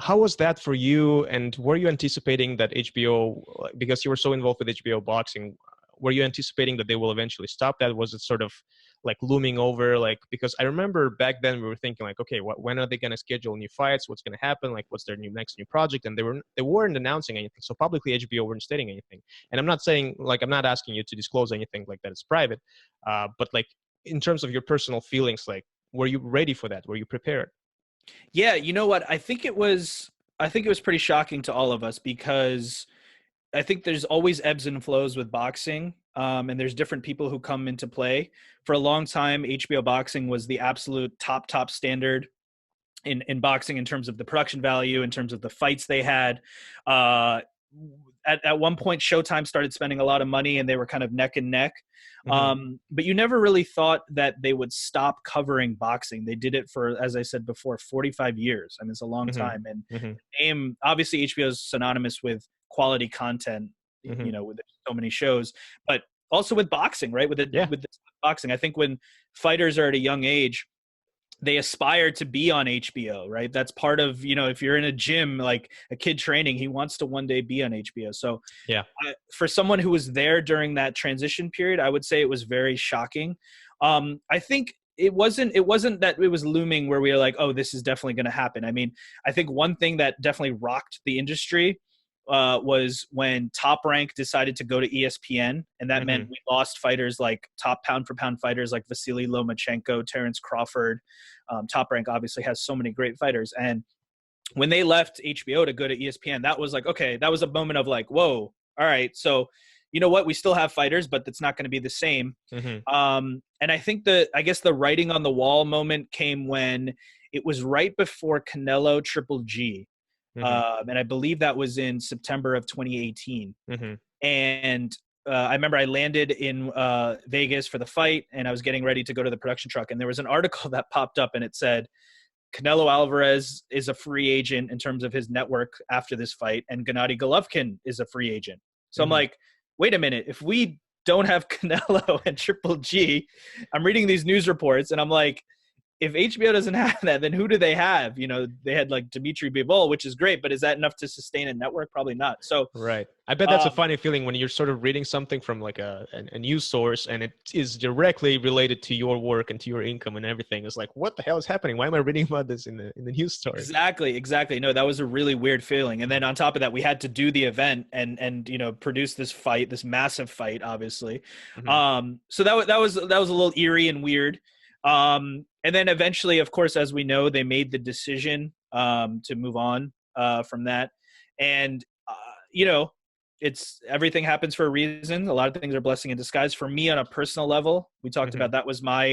How was that for you? And were you anticipating that HBO, because you were so involved with HBO boxing, were you anticipating that they will eventually stop that? Was it sort of like looming over? Like, because I remember back then we were thinking like, okay, when are they going to schedule new fights? What's going to happen? Like, what's their next new project? And they weren't announcing anything. So publicly HBO weren't stating anything. And I'm not saying, like, I'm not asking you to disclose anything like that. It's private. But like, in terms of your personal feelings, like, were you ready for that? Were you prepared? Yeah, you know what? I think it was pretty shocking to all of us because I think there's always ebbs and flows with boxing. And there's different people who come into play. For a long time, HBO boxing was the absolute top standard in boxing in terms of the production value, in terms of the fights they had. Uh, at one point, Showtime started spending a lot of money and they were kind of neck and neck. Mm-hmm. But you never really thought that they would stop covering boxing. They did it for, as I said before, 45 years. I mean, it's a long time. And Mm-hmm. Mm-hmm. obviously HBO is synonymous with quality content, Mm-hmm. with so many shows, but also with boxing, right? Yeah. With boxing. I think when fighters are at a young age, they aspire to be on HBO, right? That's part of, if you're in a gym, like a kid training, he wants to one day be on HBO. So Yeah. for someone who was there during that transition period, I would say it was very shocking. I think it wasn't that it was looming where we were like, oh, this is definitely going to happen. I mean, I think one thing that definitely rocked the industry was when Top Rank decided to go to ESPN, and that Mm-hmm. meant we lost fighters like top pound for pound fighters like Vasily Lomachenko, Terrence Crawford. Top Rank obviously has so many great fighters, and when they left HBO to go to ESPN, that was like, okay, that was a moment of like, whoa, all right, so you know what, we still have fighters, but it's not going to be the same. Mm-hmm. And I guess the writing on the wall moment came when it was right before Canelo Triple G. Mm-hmm. And I believe that was in September of 2018. Mm-hmm. And I remember I landed in Vegas for the fight, and I was getting ready to go to the production truck. And there was an article that popped up, and it said, Canelo Alvarez is a free agent in terms of his network after this fight, and Gennady Golovkin is a free agent. So I'm Mm-hmm. like, wait a minute, if we don't have Canelo and Triple G, I'm reading these news reports, and I'm like, if HBO doesn't have that, then who do they have? They had like Dimitri Bivol, which is great, but is that enough to sustain a network? Probably not. So, Right. I bet that's a um, funny feeling when you're sort of reading something from like a news source and it is directly related to your work and to your income and everything. It's like, what the hell is happening? Why am I reading about this in the news story? exactly. No, that was a really weird feeling. And then on top of that, we had to do the event and produce this fight, this massive fight, obviously. Mm-hmm. So that was a little eerie and weird. And then eventually, of course, as we know, they made the decision to move on from that. And it's everything happens for a reason. A lot of things are blessing in disguise. For me, on a personal level, we talked Mm-hmm. about that was my